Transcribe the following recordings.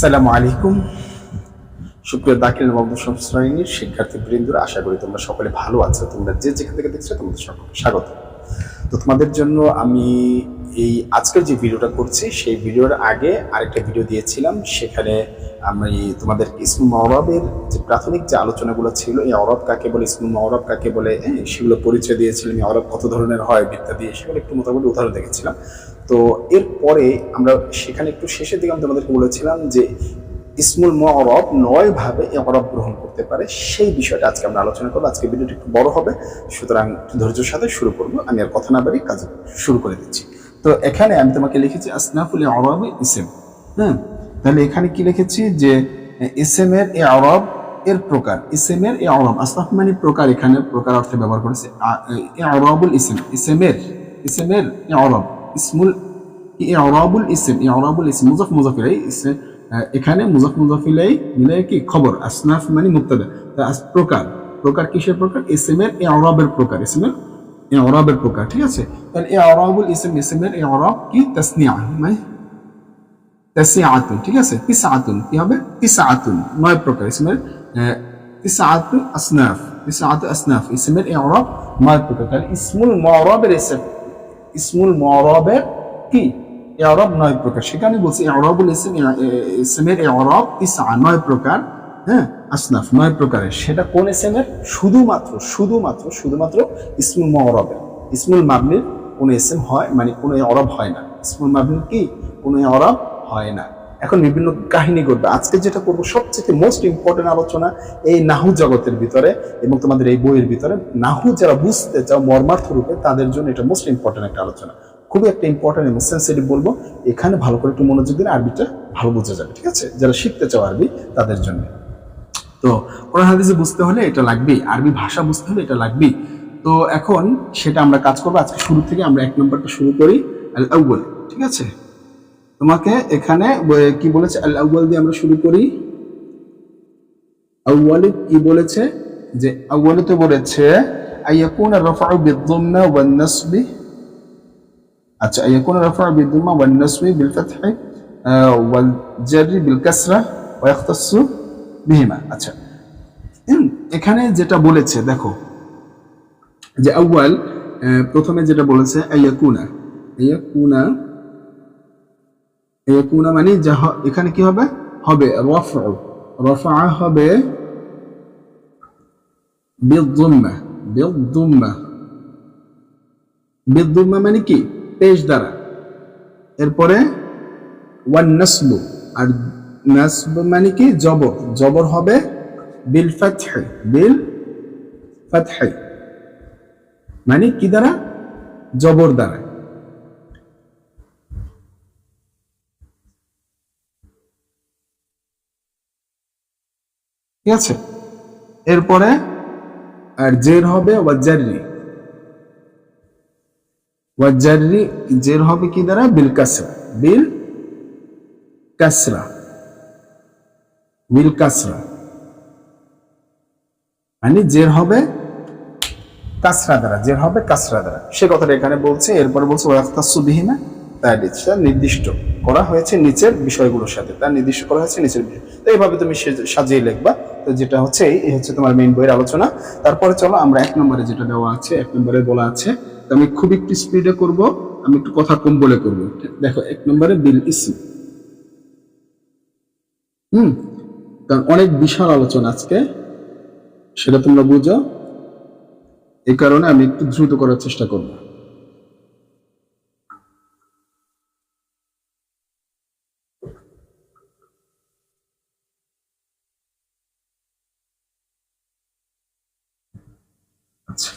আসসালামু আলাইকুম। সুপ্রিয় দাখিল এবং দশম শ্রেণীর শিক্ষার্থী বৃন্দরা, আশা করি তোমরা সকলে ভালো আছো। তোমরা যে যেখান থেকে দেখছো তোমাদের সকলকে স্বাগত। তো তোমাদের জন্য আমি এই আজকের যে ভিডিওটা করছি সেই ভিডিওর আগে আরেকটা ভিডিও দিয়েছিলাম। সেখানে আমি তোমাদের ইসমুল মুআরাবের যে প্রাথমিক যে আলোচনাগুলো ছিল, এই অরব কাকে বলে, ইসমুল মুআরাব কাকে বলে, সেগুলো পরিচয় দিয়েছিলাম। এই অরব কত ধরনের হয় ইত্যাদি, সেগুলো একটু মোটামুটি উদাহরণ দেখেছিলাম। তো এরপরে আমরা সেখানে একটু শেষের দিকে আমি তোমাদেরকে বলেছিলাম যে ইসমুল মুআরাব ৯ ভাবে ইআরাব গ্রহণ করতে পারে, সেই বিষয়টা আজকে আমরা আলোচনা করবো। আজকে ভিডিওটি একটু বড় হবে, সুতরাং ধৈর্যের সাথে শুরু করবো। আমি আর কথা না বাড়িয়ে কাজ শুরু করে দিচ্ছি। তো এখানে আমি তোমাকে লিখেছি আসনাফুল ইআরাব ইসম। তাহলে এখানে কি লিখেছি যে ইসমের ইআরাব এর প্রকার, ইসমের ইআরাব, আসনাফ মানে প্রকার, এখানে প্রকার অর্থে ব্যবহার করেছে। ইআরাবুল ইসম, ইসমের ইআরাব, ইসমুল ইআরাবুল ইসম, ইআরাবুল ইসম মুযাফ মুযাফ ইলাইহি, এখানে মুযাফ মুযাফ ইলাইহি মিলে কি খবর, আসনাফ মানে মুবতাদা। প্রকার, প্রকার কিসের প্রকার? ইসমের ইআরাবের প্রকার, ইসমের ইআরাবের প্রকার। ঠিক আছে, তাহলে ইআরাবুল ইসম, ইসমের ইআরাব কি? তাসনিয়া মানে তাসিআতুন। ঠিক আছে, তিসআতুন কি হবে? তিসআতুন, ৯ প্রকার ইসমের, তিসআতু আসনাফ, তিসআতু আসনাফ ইসমের ইআরাব ৯ প্রকার। তাহলে ইসমুল মুআরাবের ইসম, ইসমুল মুআরাবের কি ইআরাব ৯ প্রকার। সেখানে বলছি ইআরাবুল ইসম, ইসমের ইআরাব তিসআ, ৯ প্রকার। আসনাফ ৯ প্রকারের। সেটা কোন ইসমের? শুধুমাত্র শুধুমাত্র শুধুমাত্র ইসমুল মুআরাবের। ইসমুল মাবনির কোন ইসম হয়, মানে কোন ইআরাব হয় না। ইসমুল মাবনির কি কোন ইআরাব হয় না। এখন বিভিন্ন কাহিনী করবে। আজকে যেটা করবো সবচেয়ে মোস্ট ইম্পর্টেন্ট আলোচনা এই নাহু জগতের ভিতরে এবং তোমাদের এই বইয়ের ভিতরে। নাহু যারা বুঝতে চাও মর্মার্থ রূপে, তাদের জন্য এটা মোস্ট ইম্পর্টেন্ট একটা আলোচনা, খুবই একটা ইম্পর্টেন্ট এবং সেন্সিটিভ বলবো। এখানে ভালো করে একটু মনোযোগ দিলে আরবিটা ভালো বোঝা যাবে। ঠিক আছে, যারা শিখতে চাও আরবি তাদের জন্য। তো কোরআন হাদিসে বুঝতে হলে এটা লাগবেই, আরবি ভাষা বুঝতে হলে এটা লাগবেই। তো এখন সেটা আমরা কাজ করবো। আজকে শুরু থেকে আমরা ১ নম্বরটা শুরু করি, আল আউয়াল। ঠিক আছে, তোমাকে এখানে কি বলেছে? আল আউয়াল দিয়ে আমরা শুরু করি। আউয়ালে কি বলেছে? যে আউয়ালে তো বলেছে আইয়াকুনা রাফউ বিদ-দাম্মা ওয়ান-নাসবি। আচ্ছা, আইয়াকুনা রাফউ বিদ-দাম্মা ওয়ান-নাসবি বিল-ফাথহি ওয়াল-জাররি বিল-কাসরা ওয়া ইয়াখতাসসু বিহিমা। আচ্ছা, এখানে যেটা বলেছে দেখো, যে আউয়াল প্রথমে যেটা বলেছে আইয়াকুনা, আইয়াকুনা, আইয়াকুনা মানে যা, এখানে কি হবে? হবে রাফউ, রাফা হবে বিদ-দাম্মা, বিদ-দাম্মা, বিদ-দাম্মা মানে কি? পেশ দ্বারা। এরপরে ওয়ান-নাসবু, আর নাসব মানে কি? জবর, জবর হবে বিল-ফাথহি, বিল-ফাথহি মানে কি দ্বারা? জবর দ্বারা। ঠিক আছে, এরপরে আর জের হবে ওয়াজাররি, ওয়াজাররি জের হবে কি দ্বারা? বিল কাসরা, বিল কাসরা, বিল কাসরা মানে জের হবে কাসরা দ্বারা, জের হবে কাসরা দ্বারা। সে কথাটা এখানে বলছে। এরপরে বলছে ওয়াক্তাসু বিহিমা, তার নির্দিষ্ট করা হয়েছে নিচের বিষয়গুলোর সাথে, তার নির্দিষ্ট করা হয়েছে নিচের বিষয়। তো এইভাবে তুমি সাজিয়ে লিখবা। তো যেটা হচ্ছে এই হচ্ছে তোমার মেইন বইয়ের আলোচনা। তারপরে চলো আমরা ১ নম্বরে যেটা দেওয়া আছে, ১ নম্বরে বলা আছে, তো আমি খুব একটু স্পিডে করব, আমি একটু কথা কম বলে করব। দেখো ১ নম্বরে বিল ইসম। কারণ অনেক বিশাল আলোচনা আজকে, সেটা তোমরা বুঝো। এই কারণে আমি একটু দ্রুত করার চেষ্টা করব। আচ্ছা,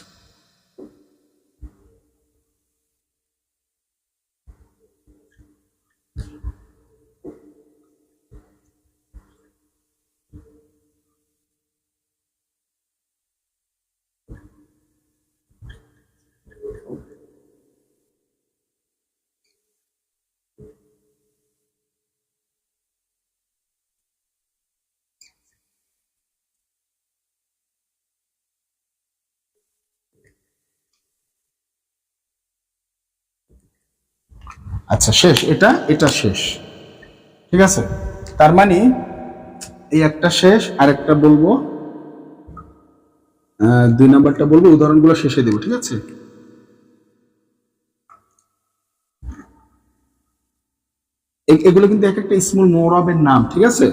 আচ্ছা শেষ, এটা শেষ। ঠিক আছে, তার মানে এই একটা শেষ, আর একটা বলবো, 2 নাম্বারটা বলবো, উদাহরণগুলো শেষে দেবো, ঠিক আছে? এগুলো কিন্তু এক একটা ইসমুল মুরাবের নাম, ঠিক আছে?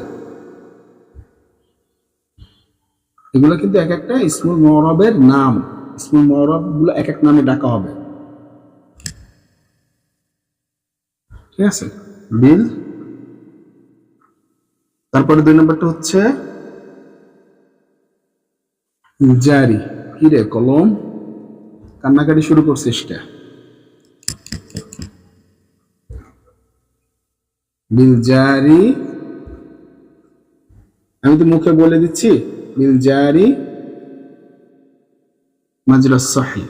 এগুলো কিন্তু এক একটা ইসমুল মুরাবের নাম। ইসমুল মুরাব গুলো এক এক নামে ডাকা হবে, ঠিক আছে? বিল, তারপরে 2 নম্বরটা হচ্ছে জারি। কি রে কলম, কান্নাকাটি শুরু করছিস কে? বিল জারি, আমি তো মুখে বলে দিচ্ছি, বিল জারি মাজরা সহি,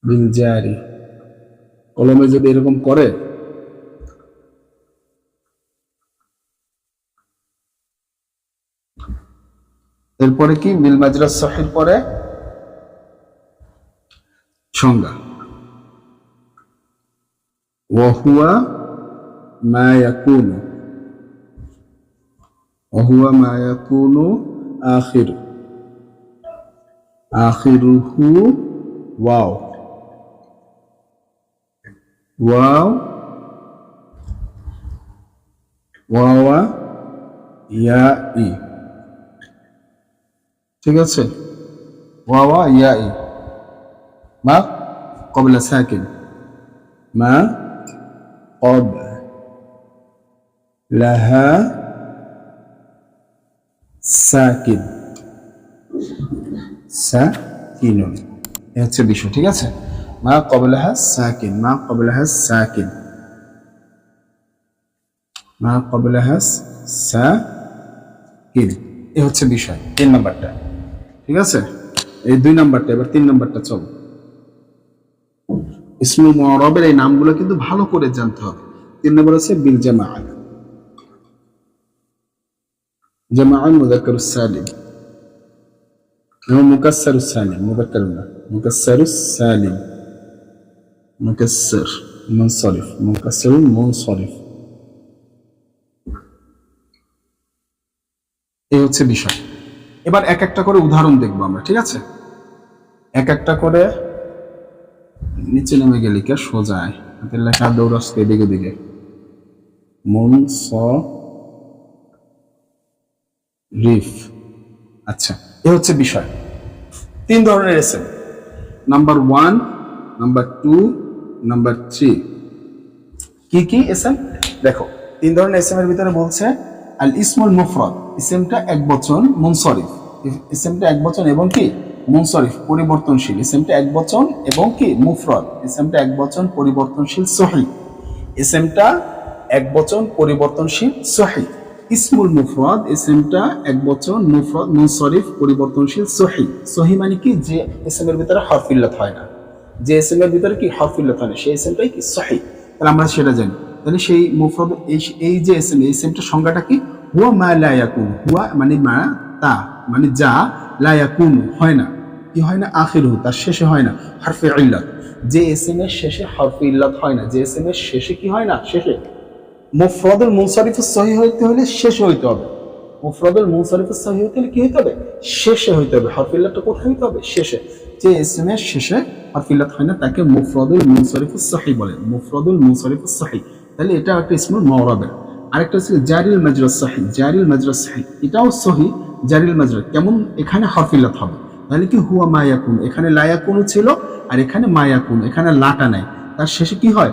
বিল জারি। কলমে যদি এরকম করে, এরপরে কি বিল মাজরা সহির পরে সংজ্ঞা, ওয়াহুয়া মা ইয়াকুনু, ওয়াহুয়া মা ইয়াকুনু আখির, আখিরুহু ওয়াও, ওয়াও ওয়াওয়া ইয়া ই, ঠিক আছে? ওয়াওয়া ইয়া ই, মা ক্বাবলা সাকিন, মা ক্বাবলাহা সাকিন, সাকিনুন, এই হচ্ছে বিষয়, ঠিক আছে? মা ক্বাবলাহা সাকিন, মা ক্বাবলাহা সাকিন, মা ক্বাবলাহা সাকিন, এই হচ্ছে বিষয় 3 নাম্বারটা, ঠিক আছে? এই 2 নাম্বারটা, এবার 3 নাম্বারটা চলো। ইসমুল মুরাবের এই নামগুলো কিন্তু ভালো করে জানতে হবে। 3 নম্বর আছে বিল জামাআ, জামাআ মুযাক্কারুস সালিম এবং মুকাসসারুস সালিম, মুযাক্কার না, মুকাসসারুস সালিম, মুকাসসার মুনসারিফ, মুকাসসারুল মুনসারিফ, এই হচ্ছে বিষয়। এবার এক একটা করে উদাহরণ দেখবো আমরা, ঠিক আছে? এক একটা করে, নিচে নেমে গেলি কে সোজায়, হাতের লেখা দৌড়াচ্ছে এদিকে দিকে, মুনসারিফ। আচ্ছা, এ হচ্ছে বিষয়। 3 ধরনের এসএম, নাম্বার 1, নাম্বার 2, নাম্বার 3। কি কি এসএম দেখো? 3 ধরনের এসএম এর ভিতরে বলছে আল ইসমুল মুফরাদ, ইসমটা এক বচন, মুনসারিফ, ইসমটা এক বচন এবং কি মুনসারিফ পরিবর্তনশীল, ইসমটা এক বচন এবং কি মুফরাদ, ইসমটা এক বচন পরিবর্তনশীল, সহি, ইসমটা এক বচন পরিবর্তনশীল, সহি। ইসমুল মুফরাদ, ইসমটা এক বচন, মুফরাদ মুনসারিফ পরিবর্তনশীল, সহি। সহি মানে কি? যে ইসমের ভিতরে হরফ ইল্লাত হয় না, যে ইসমের ভিতরে কি হরফ ইল্লাত হয় না, সেই ইসমটাই কি সহি। তাহলে আমরা সেটা জানি। তাহলে সেই মুফরাদ, এই যে ইসম, এই ইসমটার সংজ্ঞাটা কি? হুয়া মা লা ইয়াকুন, হুয়া মানে মা, তা মানে যা, লা ইয়াকুন হয় না, কি হয় না? আখিরহু, তার শেষে হয় না হরফে ইল্লাত, যে ইসমের শেষে হরফে ইল্লাত হয় না, যে ইসমের শেষে কি হয় না, শেষে। মুফরাদুল মুনসারিফুস সহিহ হইতে হলে শেষে হইতে হবে, মুফরাদুল মুনসারিফুস সহিহ হইতে হলে কি হইতে হবে? শেষে হইতে হবে। হরফ ইল্লাতটা কোথায় হইতে হবে? শেষে। যে ইসমের শেষে হরফ ইল্লাত হয় না তাকে মুফরাদুল মুনসারিফুস সহিহ বলে, মুফরাদুল মুনসারিফুস সহিহ। তাহলে এটা একটা ইসমুল মুরাবের। আরেকটা হচ্ছে জারিল মাজরা সহিহ, জারিল মাজরা সহিহ, এটাও সহিহ, জারিল মাজরা। কেমন? এখানে হরফ ইল্লাত হবে। তাহলে কি? হুয়া মা ইয়াকুন, এখানে লা ইয়াকুন ছিল, আর এখানে মা ইয়াকুন, এখানে লাটা নাই, তার শেষে কি হয়?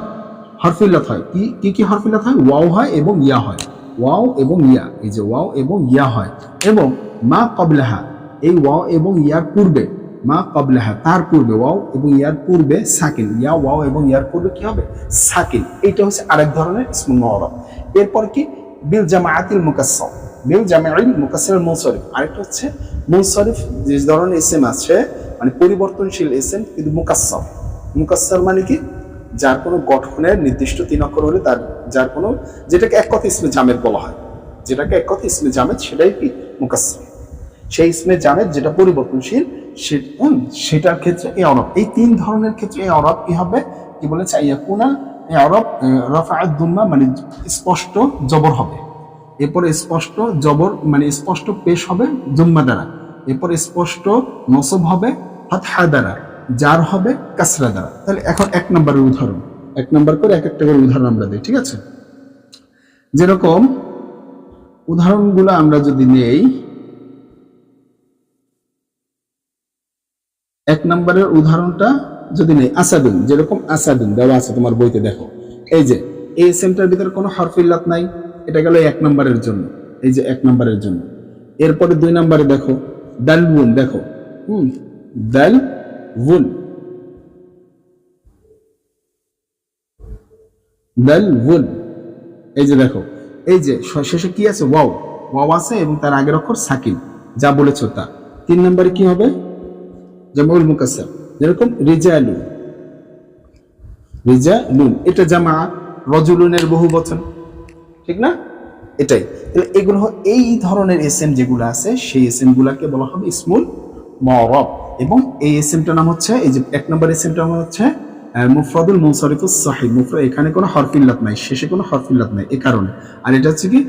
হরফ ইল্লাত হয়। কি কি হরফ ইল্লাত হয়? ওয়াও হয় এবং ইয়া হয়, ওয়াও এবং ইয়া, এই যে ওয়াও এবং ইয়া হয়। এবং মা ক্বাবলাহা, এই ওয়াও এবং ইয়ার পূর্বে, মা ক্বাবলাহা তার পূর্বে, ওয়াও এবং ইয়ার পূর্বে সাকিন, ইয়া ওয়াও এবং ইয়ার পূর্বে কি হবে? সাকিন। এইটা হচ্ছে আরেক ধরনের ইসমুল মুরাব। এরপর কি? বিল জামাআতিল মুকাসসার, বিল জামাইল মুকাসসার মুনসারিফ। আরেকটা হচ্ছে মুনসারিফ, যে ধরনের ইসম আছে মানে পরিবর্তনশীল ইসম কিন্তু মুকাসসার। মুকাসসার মানে কি? যার কোনো গঠনের নির্দিষ্ট 3 অক্ষর হলে তার, যার কোনো, যেটাকে এক কথা ইসমে জামেদ বলা হয়, যেটাকে এক কথা ইসমে জামেদ, সেটাই কি? মুকাসসার। সেই ইসমে জামেদ যেটা পরিবর্তনশীল, সেটার ক্ষেত্রে এই অরব। এই 3 ধরনের ক্ষেত্রে এই অরব কি হবে? কি বলেছে? ইয়াকুনাল ইআরাব রাফআত দুম্মা মানে স্পষ্ট জবর হবে, এরপরে স্পষ্ট জবর মানে স্পষ্ট পেশ হবে জুম্মা দ্বারা, এরপর স্পষ্ট নসব হবে ফাতহা দ্বারা, জার হবে কাসরা দ্বারা। তাহলে এখন এক নম্বরের উদাহরণ, এক নম্বর করে এক একটা করে উদাহরণ আমরা দিই, ঠিক আছে? যেরকম উদাহরণগুলো আমরা যদি নেই, এক নম্বরের উদাহরণটা যদি নেই আসাদুন, যেরকম আসাদুন দেওয়া আছে তোমার বইতে, দেখো এই যে এই সেন্টার ভিতরে কোনো হরফ ইল্লাত নাই, এটা গেল এক নম্বরের জন্য, এই যে এক নম্বরের জন্য। এরপরে দুই নম্বরে দেখো দালবুন, দেখো দালবুন, দালবুন, এই যে দেখো এই যে শেষে কি আছে ওয়াও, ওয়াও আছে এবং তার আগের অক্ষর সাকিন, যা বলেছো তা। তিন নম্বরে কি হবে জামাউল মুকাসসার, যেরকম রিজালুন, রিজালুন এটা জামা, রজুলুনের বহু বচন, ঠিক না? এটাই। তাহলে এগুলো এই ধরনের এসএম যেগুলো আছে সেই এসএম গুলাকে বলা হবে ইসমুল মুআরাব, এবং এই এসএমটার নাম হচ্ছে, এই যে এক নম্বর এসএমটার নাম হচ্ছে মুফরাদুল মুনসারিফুস সাহিহ। মুফরাদ এখানে কোনো হরফ ইল্লাত নাই, শেষে কোনো হরফ ইল্লাত নাই এই কারণে। আর এটা হচ্ছে কি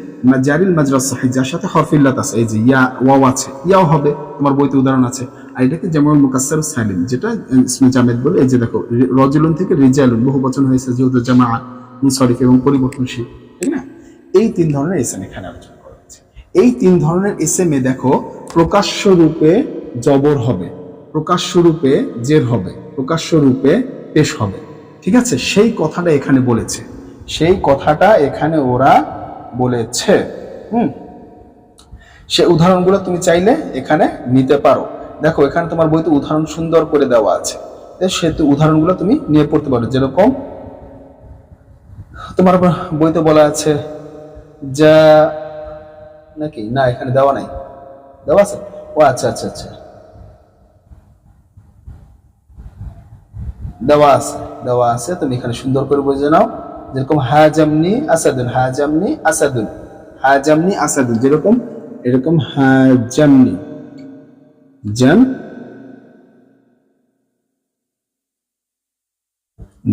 জারিল মাজরা সাহিহ, যার সাথে হরফ ইল্লাত আছে, এই যে ইয়া ওয়াও আছে, ইয়াও হবে, তোমার বইতে উদাহরণ আছে। আর এটাকে জামাউল মুকাসসার সালিম, যেটা ইসমে জামেদ বলে। এই যে দেখো রজুলুন থেকে রিজালুন বহু বচন হয়েছে, যেহেতু জামা মুনসারিফ এবং পরিবর্তনশীল, ঠিক না? এই তিন ধরনের এসএম এখানে আলোচনা করা হচ্ছে। এই তিন ধরনের এসএম এ দেখো প্রকাশ্য রূপে জবর হবে, প্রকাশ্য রূপে জের হবে, প্রকাশ্য রূপে পেশ হবে, ঠিক আছে? সেই কথাটা এখানে বলেছে, সেই কথাটা এখানে ওরা বলেছে। সে উদাহরণগুলো তুমি চাইলে এখানে নিতে পারো। দেখো এখানে তোমার বইতে উদাহরণ সুন্দর করে দেওয়া আছে, সেহেতু উদাহরণগুলো তুমি নিয়ে পড়তে পারো। যেরকম তোমার বইতে বলা আছে যা, নাকি না এখানে দেওয়া নাই, দেওয়া আছে? ও আচ্ছা আচ্ছা আচ্ছা, দেওয়া আছে, দেওয়া আছে, তুমি এখানে সুন্দর করে বুঝে নাও। যেরকম হাজামনি আসাদুন, হাজামনি আসাদুন, হাজামনি আসাদুন, যেরকম এরকম হাজামনি জাম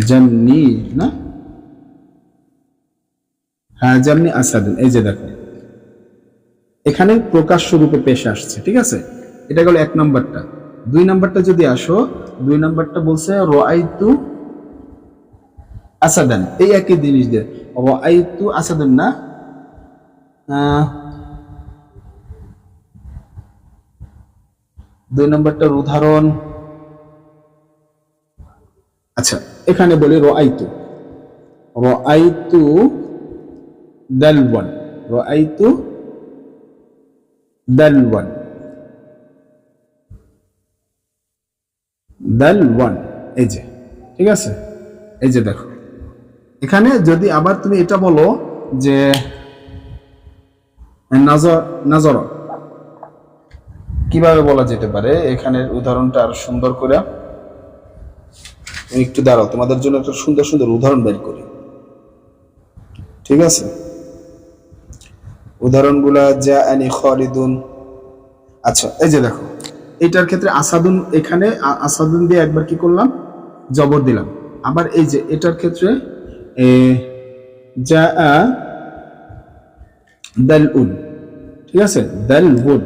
জামনি না, হাজামনি আসাদুন, এই যে দেখো এখানে প্রকাশ্য রূপে পেশ আসছে, ঠিক আছে? এটা গেল এক নম্বরটা। দুই নম্বরটা যদি আসো, দুই নম্বরটা বলছে রাআইতু আসাদান, এই একই জিনিস দিয়ে রাআইতু আসাদান না, দুই নম্বরটার উদাহরণ, আচ্ছা এখানে বলি রাআইতু, রাআইতু দালওয়ান, রাআইতু দালওয়ান, দালওয়ান, এই যে, ঠিক আছে? এই যে দেখো এখানে যদি আবার তুমি এটা বলো যে নাজর, নাজর কিভাবে বলা যেতে পারে, এখানের উদাহরণটা আরো সুন্দর করে একটু দাঁড়াও, তোমাদের জন্য একটা সুন্দর সুন্দর উদাহরণ বের করি, ঠিক আছে? উদাহরণগুলা জাআনি খালিদুন, আচ্ছা এই যে দেখো এটার ক্ষেত্রে আসাদুন, এখানে আসাদুন দিয়ে একবার কি করলাম জবর দিলাম। আবার এই যে এটার ক্ষেত্রে জাআ দালউন, ঠিক আছে? দালউন,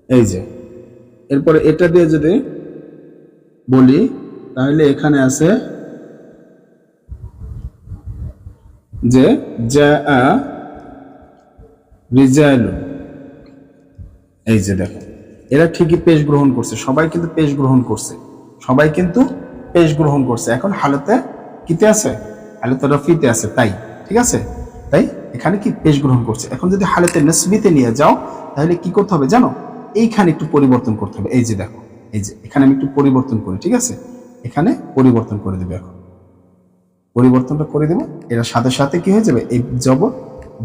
এই যে এরপরে এটা দিয়ে যদি বলি তাহলে এখানে আছে যে জাআ রিজালুন, এই যে দেখো এরা ঠিকই পেশ গ্রহণ করছে, সবাই কিন্তু পেশ গ্রহণ করছে, সবাই কিন্তু পেশ গ্রহণ করছে। এখন হালতে কিতে আছে, হালতে রফিতে আছে, তাই ঠিক আছে, তাই এখানে কি পেশ গ্রহণ করছে। এখন যদি হালতে নসবিতে নিয়ে যাও তাহলে কি করতে হবে জানো, এইখানে একটু পরিবর্তন করতে হবে। এই যে দেখো এই যে এখানে আমি একটু পরিবর্তন করি, ঠিক আছে? এখানে পরিবর্তন করে দেবে, এখন পরিবর্তনটা করে দেবো, এর সাথে সাথে কি হয়ে যাবে, এই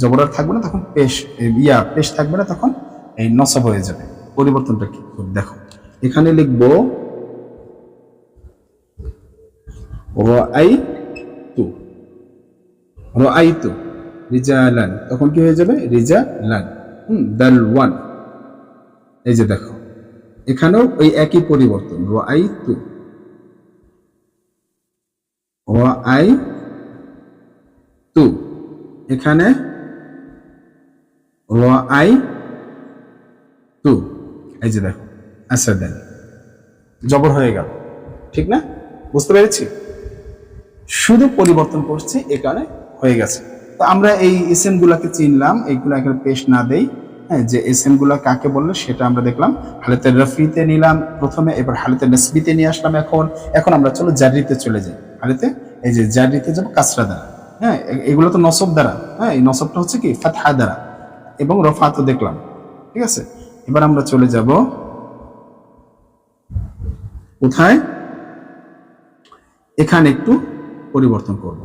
জবর আর থাকবে না, তখন পেশ পেশ থাকবে না, তখন এই নসব হয়ে যাবে। পরিবর্তনটা কি দেখো, এখানে লিখবো রাআইতু, রাআইতু রিজালান, তখন কি হয়ে যাবে রিজালান, দালওয়ান, এই যে দেখো এখানেও ওই একই পরিবর্তন, রাআইতু রাআইতু, এখানে রাআইতু, এই যে দেখো আসাদান, জবর হয়ে গেল, ঠিক না? বুঝতে পেরেছি? শুধু পরিবর্তন করছি, এ কারণে হয়ে গেছে। তো আমরা এই এসএম গুলাকে চিনলাম, এইগুলো এখানে পেশ না দেই। হ্যাঁ, যে এসএম গুলা কাকে বললো সেটা আমরা দেখলাম। হালতে রফিতে নিলাম প্রথমে, এবার হালতে নাসবিতে নিয়ে আসলাম। এখন আমরা চলো জারিতে চলে যাই। হালতে এই যে জারিতে যাবো কাসরা দ্বারা। হ্যাঁ, এগুলো তো নসব দ্বারা। হ্যাঁ, এই নসবটা হচ্ছে কি ফাতহা দ্বারা, এবং রফা তো দেখলাম। ঠিক আছে, এবার আমরা চলে যাব কোথায়? এখানে একটু পরিবর্তন করব,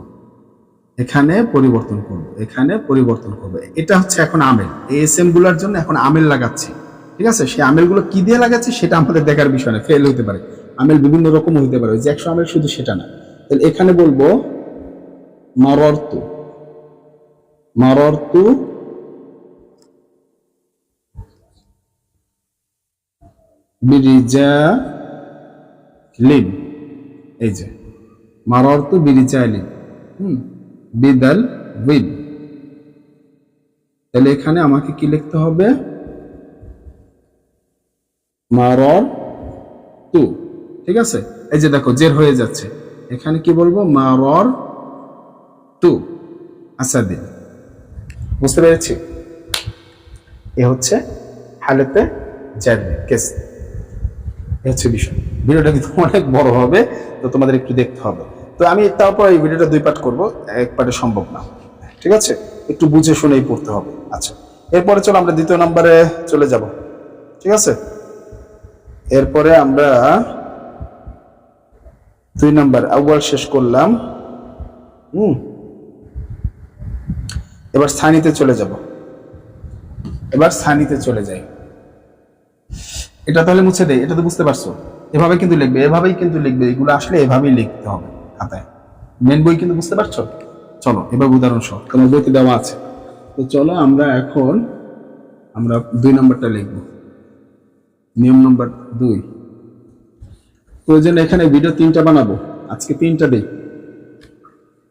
এখানে পরিবর্তন করব, এখানে পরিবর্তন করব। এটা হচ্ছে এখন আমেল, এই এসএম গুলার জন্য এখন আমেল লাগাচ্ছি। ঠিক আছে, সেই আমেল গুলো কি দিয়ে লাগাচ্ছি সেটা আমাদের দেখার বিষয় না, ফেল হইতে পারে। আমেল বিভিন্ন রকম হইতে পারে, যে 100 আমেল শুধু সেটা না। তাহলে এখানে বলবো মাররতু, মাররতু বিরিজালিন, এই যে মাররতু বিরিজালিন, বিদাল উইদ। তাহলে এখানে আমাকে কি লিখতে হবে? মাররতু। ঠিক আছে, এই যে দেখো জের হয়ে যাচ্ছে, এখানে কি বলবো? মাররতু আসাদিন। বুঝতে পেরেছি? এ হচ্ছে হালেতে জারি কেস, এ হচ্ছে বিষয়। ভিডিওটা কিন্তু অনেক বড় হবে, তো তোমাদের একটু দেখতে হবে। তো আমি তারপর এই ভিডিওটা 2 পার্ট করবো, এক পার্টে সম্ভব না। ঠিক আছে, একটু বুঝে শুনেই পড়তে হবে। আচ্ছা, এরপরে চলো আমরা 2য় নম্বরে চলে যাব। ঠিক আছে, এরপরে আমরা 2 নম্বর আউয়াল শেষ করলাম। এবার স্থানীতে চলে যাব। এবার স্থানীতে চলে যাই। এটা তাহলে মুছে দেয়, এটা তো বুঝতে পারছো? এভাবে কিন্তু লিখবে, এভাবেই কিন্তু লিখবে, এগুলো আসলে এভাবেই লিখতে হবে খাতায়। মেন বই কিন্তু বুঝতে পারছো? চলো এবার উদাহরণ সহ তোমার বইতে দেওয়া আছে। তো চলো আমরা এখন 2 নম্বরটা লিখব। নিয়ম নম্বর 2, প্রয়োজন এখানে ভিডিও 3টা বানাবো, আজকে 3টা দেই,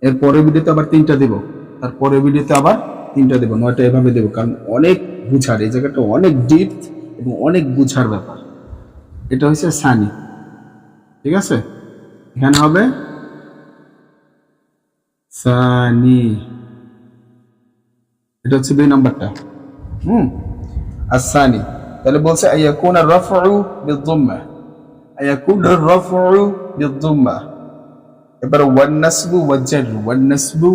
এর পরের ভিডিওতে আবার 3টা দেবো, তার পরের ভিডিওতে আবার 3টা দেবো, 9টা এভাবে দেবো। কারণ অনেক বুঝার, এই জায়গাটা অনেক ডিপ এবং অনেক বুঝার ব্যাপার। এটা হচ্ছে সানি। ঠিক আছে, এখানে হবে সানি, এটা হচ্ছে 2 নম্বরটা। আসানি, তাহলে বলছে আইয়াকুন আর-রাফউ বিদ-দুম্মা, আইয়াকুন আর-রাফউ বিদ-দুম্মা। এবার ওয়ান নাসবু ওয়াজ-জার, ওয়ান নাসবু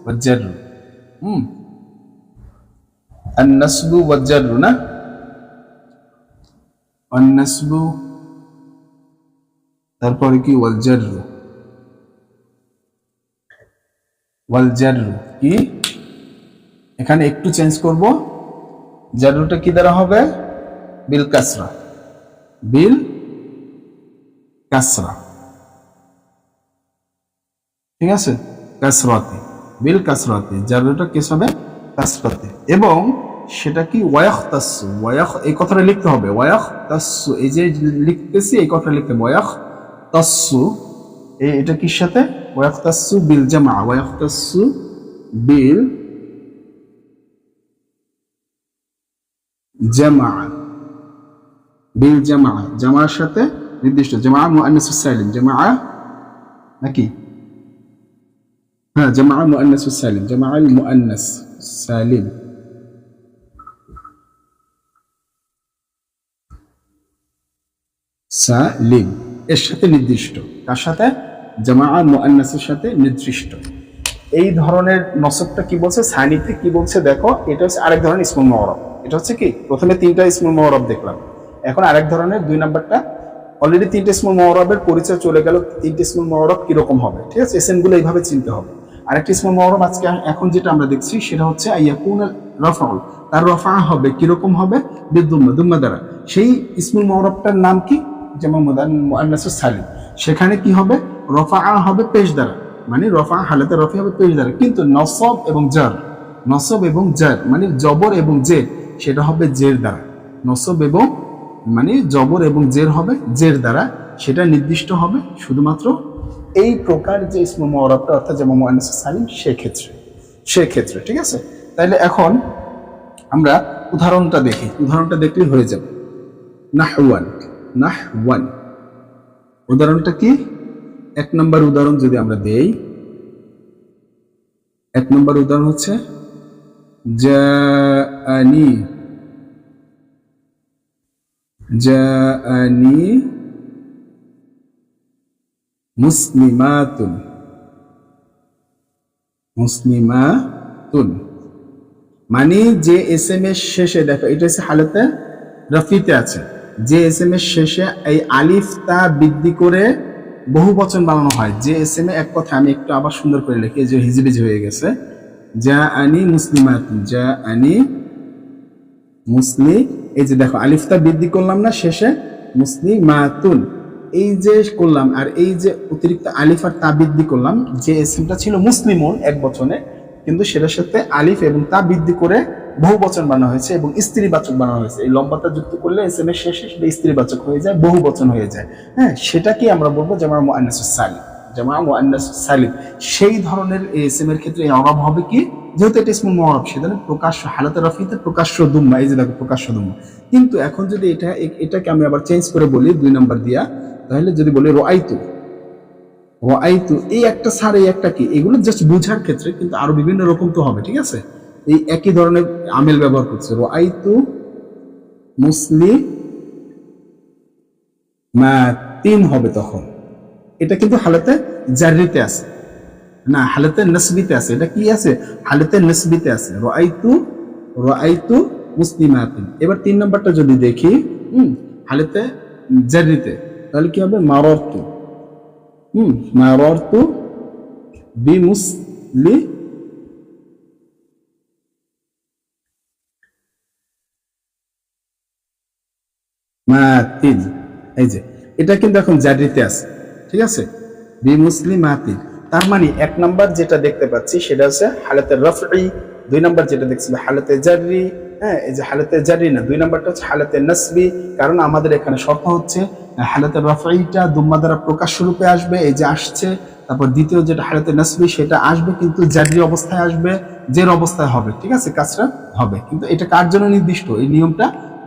ওয়াজ-জার, আন-নাসবু ওয়াজ-জার না, আন-নাসবু, তারপরে কি ওয়াল-জার, ওয়াল-জার কি, এখানে একটু চেঞ্জ করব, জারুটা কি দ্বারা হবে? বিল কাসরা, বিল কাসরা। ঠিক আছে, কাসরাতে, বিল কাসরাতে, জারুটা কিস হবে? কাসরাতে। এবং সেটা কি ওয়ায়াখতাসু, এই কথাটা লিখতে হবে, ওয়ায়াখতাসু, এই যে লিখতেছি এই কথাটা লিখতে হবে, ওয়ায়াখতাসু। এটা কির সাথে? ওয়ায়াখতাসু বিল জামা, ওয়ায়াখতাসু বিল জামা, বিল জামা, জামার সাথে নির্দিষ্ট, জামা মুআন্নাস সালিম, জামা নাকি? হ্যাঁ, জামা মুআন্নাস সালিম, জামা আল মুআন্নাস সালিম, সালিম এর সাথে নির্দিষ্ট। কার সাথে? জামা মুআন্নাসের সাথে নির্দিষ্ট। এই ধরনের নসবটা কি বলছে? সানিতে কি বলছে দেখো, এটা হচ্ছে আরেক ধরনের ইসমুল মুআরাব। এটা হচ্ছে কি, প্রথমে 3টা ইসমুল মুআরাব দেখলাম, এখন আরেক ধরনের 2 নাম্বারটা। অলরেডি 3টে ইসমুল মুআরাবের পরিচয় চলে গেল, 3টে ইসমুল মুআরাব কিরকম হবে। ঠিক আছে, এসএম গুলো এইভাবে চিনতে হবে। আরেকটা ইসমুল মুআরাব আজকে এখন যেটা আমরা দেখছি সেটা হচ্ছে আইয়াকুন রাফাউল, তার রফা হবে কিরকম হবে? বিদ-দুম্মা, দুম্মা দ্বারা। সেই ইসমুল মুআরাবটার নাম কি? যেমন মুআন্নাস সালিম, সেখানে কি হবে? রফা হবে পেশ দ্বারা, মানে রফা হালাতে রফি হবে পেশ দ্বারা। কিন্তু নসব এবং জার, নসব এবং জার মানে জবর এবং জের, সেটা হবে জের দ্বারা। নসব এবং মানে জবর এবং জের হবে জের দ্বারা, সেটা নির্দিষ্ট হবে শুধুমাত্র এই প্রকার যে ইসমুল মুআরাবটা অর্থাৎ জামা মুআন্নাস সালিম সেক্ষেত্রে ঠিক আছে। তাহলে এখন আমরা উদাহরণটা দেখি, উদাহরণটা দেখলেই হয়ে যাবে। নাহওয়ান উদাহরণটা কি? 1 নম্বর উদাহরণ যদি আমরা দেই, 1 নম্বর উদাহরণ হচ্ছে জাআনি মুসলিমাতুন মানে যে এস এম এর শেষে, দেখো এটা হচ্ছে হালাতে রফিতে আছে, যে এস এম এর শেষে এই আলিফ তা বৃদ্ধি করে বহু বচন বানানো হয়। যে এস এম এ এক কথা আমি একটু আবার সুন্দর করে লিখি, যে হিজিবিজি হয়ে গেছে, জাআনি মুসলিমাতুন, জাআনি মুসলিম, এই যে দেখো আলিফ তা বৃদ্ধি করলাম না শেষে, মুসলিমাতুন এই যে করলাম, আর এই যে অতিরিক্ত আলিফ আর তা বৃদ্ধি করলাম, যে এসএমটা ছিল মুসলিমুন এক বচনে, কিন্তু সেটার সাথে আলিফ এবং তা বৃদ্ধি করে বহু বচন বানানো হয়েছে এবং স্ত্রীবাচক বানানো হয়েছে। এই লম্বাটা যুক্ত করলে এসএম এর শেষে সেটা স্ত্রীবাচক হয়ে যায়, বহু বচন হয়ে যায়। হ্যাঁ, সেটাকে আমরা বলবো জামা মুআন্নাসুস সালিম, জামা মুআন্নাসুস সালিম। সেই ধরনের এসএম এর ক্ষেত্রে ইরাব হবে কি, যেহেতু এটা ইসমুল মুআরাব সেখানে প্রকাশ্য হালাতে রফিতে প্রকাশ্য দুম্মা, এই যে দেখো প্রকাশ্য দুম্মা। কিন্তু এখন যদি এটাকে আমি আবার চেঞ্জ করে বলি 2 নম্বর দিয়া, তাহলে যদি বলি রাআইতু, এই একটা সার এই একটা কি, এগুলো জাস্ট বোঝার ক্ষেত্রে, কিন্তু আরো বিভিন্ন রকম তো হবে, ঠিক আছে। এই একই ধরনের আমেল ব্যবহার করছে, রাআইতু মুসলিমাতিন হবে তখন। এটা কিন্তু হালাতে জাররিতে আছে না, হালাতে নাসবিতে আছে। এটা কি আছে? হালাতে নাসবিতে আছে, রাআইতু মুসলিমাতিন। এবার 3 নম্বরটা যদি দেখি হালাতে জাররিতে, তাহলে কি হবে? মারারতু বিমুসলিমাতিন, এই যে এটা কিন্তু এখন জাররিতে আছে, ঠিক আছে, বিমুসলিমাতিন। তার মানে 1 নম্বর যেটা দেখতে পাচ্ছি সেটা হচ্ছে হালাতে রফই, 2 নম্বর যেটা দেখছি হালাতে জাররি। হ্যাঁ, এই যে হালাতে জাররি না, 2 নম্বরটা হচ্ছে হালাতে নাসবি, কারণ আমাদের এখানে শর্ত হচ্ছে হালাতে রফইটা দুম্মা দ্বারা প্রকাশ্য রূপে আসবে, এই যে আসছে। তারপর দ্বিতীয় যেটা হালাতে নাসবি সেটা আসবে কিন্তু জাররি অবস্থায় আসবে, জের অবস্থায় হবে, ঠিক আছে, কাজটা হবে। কিন্তু এটা কার জন্য নির্দিষ্ট এই নিয়মটা?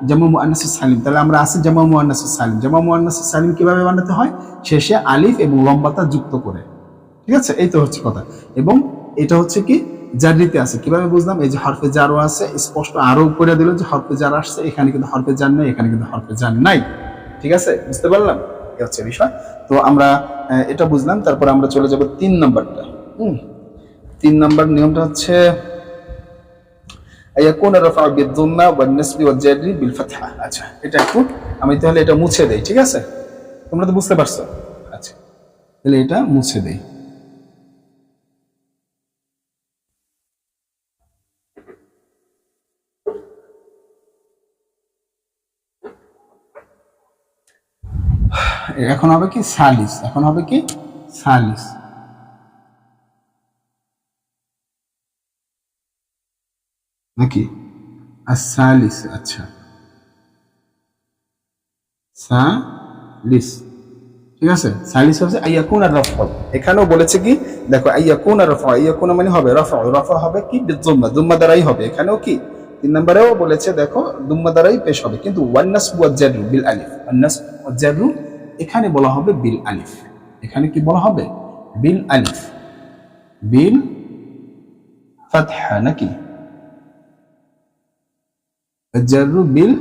জামা মুআন্নাসুস সালিম। তাহলে আমরা আছি জামা মুআন্নাসুস সালিম। জামা মুআন্নাসুস সালিম কিভাবে বানাতে হয়? শেষে আলিফ এবং লম্বাতা যুক্ত করে, ঠিক আছে, এই তো হচ্ছে কথা। এবং এটা হচ্ছে কি জাররিতে আছে, কিভাবে বুঝলাম? এই যে হরফে জারও আছে, স্পষ্ট আরো করে দিল যে হরফে জার আসছে, এখানে কিন্তু হরফে জার নাই, এখানে কিন্তু হরফে জার নাই, ঠিক আছে, বুঝতে পারলাম? এই হচ্ছে বিষয়। তো আমরা এটা বুঝলাম। তারপর আমরা চলে যাব 3 নম্বরটা। 3 নম্বর নিয়মটা হচ্ছে আইয়াকুন রাফা বিদ-দুম্মা ওয়ান-নাসবি ওয়াল-জাররি বিল-ফাতহা। আচ্ছা, এটা একটু আমি তাহলে এটা মুছে দেই, ঠিক আছে, তোমরা তো বুঝতে পারছো। আচ্ছা, তাহলে এটা মুছে দেই। এখন হবে কি সালিস, এখন হবে কি সালিস, নাকি সালিস? আচ্ছা, সালিস, ঠিক আছে। সালিস হচ্ছে আইয়াকুন আর রাফা। এখানেও বলেছে কি, দেখো আইয়াকুন আর রাফা, আইয়াকুন মানে হবে রাফা, রাফা হবে কি বিদ-দুম্মা, দুম্মা দ্বারাই হবে। এখানেও কি 3 নম্বরেও বলেছে, দেখো দুম্মা দ্বারাই পেশ হবে। কিন্তু ওয়ান-নাসবু ওয়াল-জাররু বিল আলিফ, ওয়ান-নাসবু ওয়াল-জাররু এখানে বলা হবে বিল আলিফ। এখানে কি বলা হবে? বিল আলিফ, বিল ফাতহা, নাকি জাররু বিল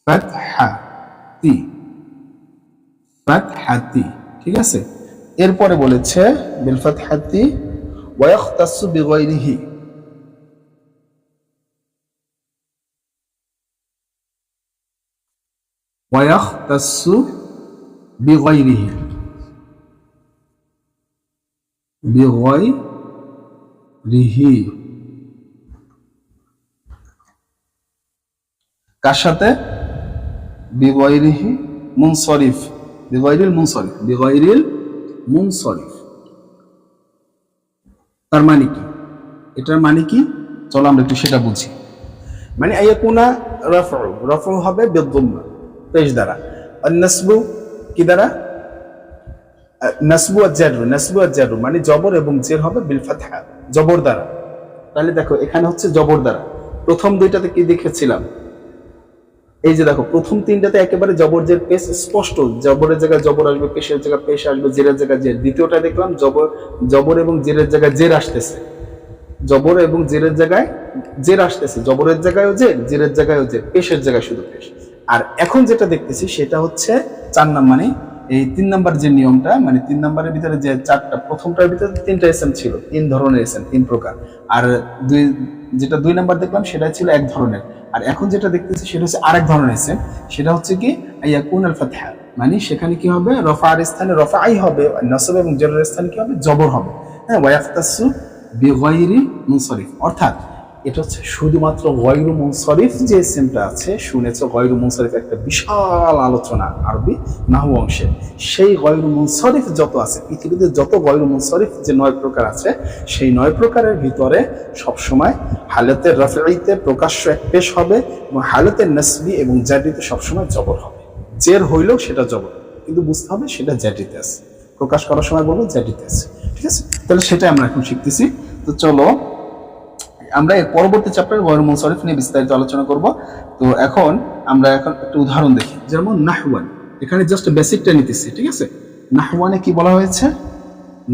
ফাতহাতি, ফাতহাতি, ঠিক আছে। এরপরে বলেছে বিল ফাতহাতি ওয়া ইয়াখতাসু বিগাইরিহি, ওয়া ইয়াখতাসু বিগাইরিহি, বিগাইরিহি কার সাথে? বিগাইরিহি মুনসরিফ, বিগাইরিল মুনসরিফ, বিগাইরিল মুনসরিফ। তার মানে কি? এটার মানে কি? চলো আমরা একটু সেটা বুঝি। মানে আইয়াকুনা রাফউ, রাফউ হবে বিদ-দুম্মা পেশ দ্বারা, আর নাসবু কি দ্বারা? নাসবু আর জারু, নাসবু আর জারু মানে জবর এবং জের হবে বিল ফাতহা, জবর দ্বারা। তাহলে দেখো এখানে হচ্ছে জবর দ্বারা। প্রথম দুইটাতে কি দেখেছিলাম, এই যে দেখো প্রথম তিনটাতে একেবারে জবর জের পেশ স্পষ্ট, জবরের জায়গায় জবর আসবে, পেশের জায়গায় পেশ আসবে, জেরের জায়গায় জের। দ্বিতীয়টা দেখলাম জবর এবং জেরের জায়গায় জের আসতেছে, জবর এবং জেরের জায়গায় জের আসতেছে, জবরের জায়গায়ও জের, জেরের জায়গায়ও জের, পেশের জায়গায় শুধু পেশ। আর এখন যেটা দেখতেছি সেটা হচ্ছে 4 নাম্বার, মানে এই 3 নাম্বার যে নিয়মটা, মানে 3 নাম্বারের ভিতরে যে 4টা, প্রথমটার ভিতরে 3টা এসএম ছিল, 3 ধরনের এসএম, 3 প্রকার। আর যেটা 2 নাম্বার দেখলাম সেটা ছিল এক ধরনের। আর এখন যেটা দেখতেছি সেটা হচ্ছে আরেক ধরনের এসএম, সেটা হচ্ছে কি ইয়াকুন আল ফাতহা, মানে সেখানে কি হবে, রফার স্থানে রফাই হবে, নসব এবং জেরের স্থানে কি হবে, জবর হবে। হ্যাঁ, ওয়ায়াফতাসু বিগাইরি মুনসারিফ, অর্থাৎ এটা হচ্ছে শুধুমাত্র গয়রু মুনসারিফ যে সিমটা আছে, শুনেছো গয়রু মুনসারিফ একটা বিশাল আলোচনা আরবি নাহু অংশে। সেই গয়রু মুনসারিফ যত আছে পৃথিবীতে, যত গয়রু মুনসারিফ যে 9 প্রকার আছে, সেই 9 প্রকারের ভিতরে সবসময় হালতে রফঈতে প্রকাশ্য এক পেশ হবে এবং হালতে নাসবি এবং জারিতে সবসময় জবর হবে। জের হইলেও সেটা জবর, কিন্তু বুঝতে হবে সেটা জারিতে আছে, প্রকাশ করার সময় বলবো জারিতে আছে। ঠিক আছে, তাহলে সেটাই আমরা এখন শিখতেছি। তো চলো আমরা এর পরবর্তী চ্যাপ্টারে গয়রু মুনসারিফ নিয়ে বিস্তারিত আলোচনা করব। তো এখন আমরা একটা উদাহরণ দেখি, যেমন নাহওয়ান। এখানে জাস্ট বেসিকটা নিতেছি, ঠিক আছে। নাহওয়ানে কি বলা হয়েছে,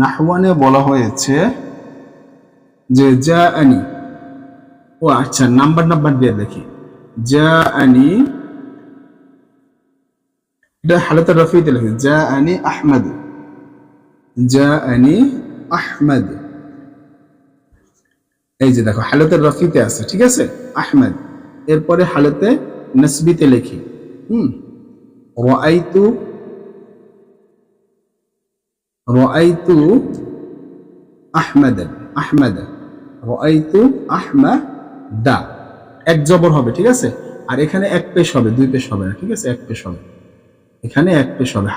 নাহওয়ানে বলা হয়েছে যে জাআনি, ও আচ্ছা নাম্বার দিয়ে দেখি, জাআনি এটা হালাতে রফিতে লিখি, জাআনি আহমদ, জাআনি আহমদ। এই যে দেখো হালতে রফিতে আছে, ঠিক আছে, আহমদ। এরপরে হালতে নাসবিতে লিখি, রাআইতু, রাআইতু আহমদ, আহমদ, রাআইতু আহমদা। এক জবর হবে, ঠিক আছে। আর এখানে এক পেশ হবে, 2 পেশ হবে না, ঠিক আছে, এক পেশ হবে, এখানে এক পেশ হবে।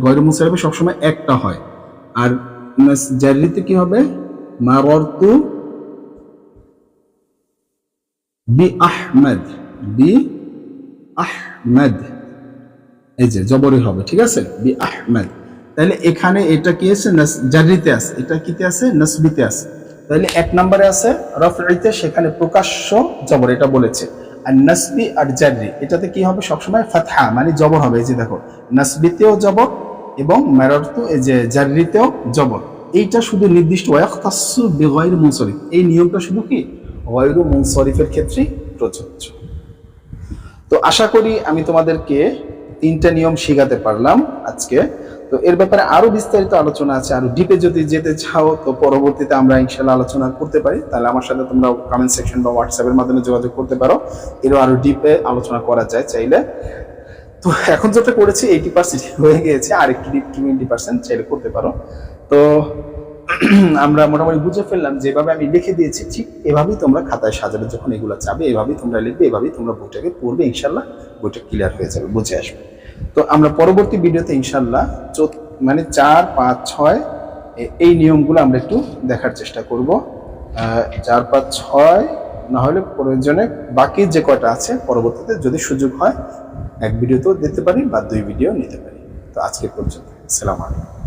গয়রু মুনসারিফে সবসময় একটা হয়। আর জারিতে কি হবে, মাররতু বি আহমদ, বি আহমদ, এই যে জবরই হবে, ঠিক আছে, বি আহমদ। তাহলে এখানে এটা কি আছে, জারিতে আছে, এটা কিতে আছে, নাসবিতে আছে। তাহলে 1 নম্বরে আছে রফঈতে, সেখানে প্রকাশ্য জবর, এটা বলেছে। আর নাসবি আর জারি এটাতে কি হবে, সবসময় ফাতহা মানে জবর হবে। এই যে দেখো নাসবিতেও জবর এবং মাররতু এই যে জারিতেও জবর। এইটা শুধু নির্দিষ্ট ওয়ায়াখতাসু বিগাইরি মুনসারিফ, এই নিয়মটা শুধু কি গয়রু মুনসারিফের ক্ষেত্রেই প্রযোজ্য। তো আশা করি আমি তোমাদেরকে 3টা নিয়ম শেখাতে পারলাম আজকে। তো এর ব্যাপারে আরো বিস্তারিত আলোচনা আছে, আরো ডিপে যদি যেতে চাও তো পরবর্তীতে আমরা ইনশাআল্লাহ আলোচনা করতে পারি। তাহলে আমার সাথে তোমরা কমেন্ট সেকশন বা হোয়াটসঅ্যাপের মাধ্যমে যোগাযোগ করতে পারো, এরও আরো ডিপে আলোচনা করা যায় চাইলে। তো এখন যেটা করেছি 80% হয়ে গিয়েছে, আর একটু ডিপ 20% চাইলে করতে পারো। তো আমরা মোটামুটি বুঝে ফেললাম, যেভাবে আমি লিখে দিয়েছি ঠিক এভাবেই তোমরা খাতায় সাজাবে, যখন এগুলো চাবে এভাবেই তোমরা লিখবে, এভাবেই তোমরা বইটাকে পড়বে, ইনশাল্লাহ বইটা ক্লিয়ার হয়ে যাবে, বুঝে আসবে। তো আমরা পরবর্তী ভিডিওতে ইনশাল্লাহ মানে 4, 5, 6 এই নিয়মগুলো আমরা একটু দেখার চেষ্টা করব। 4, 5, 6 না হলে প্রয়োজনে বাকি যে কয়টা আছে পরবর্তীতে যদি সুযোগ হয় 1 ভিডিওতেও দিতে পারি বা 2 ভিডিও নিতে পারি। তো আজকে পর্যন্ত, আসসালামু আলাইকুম।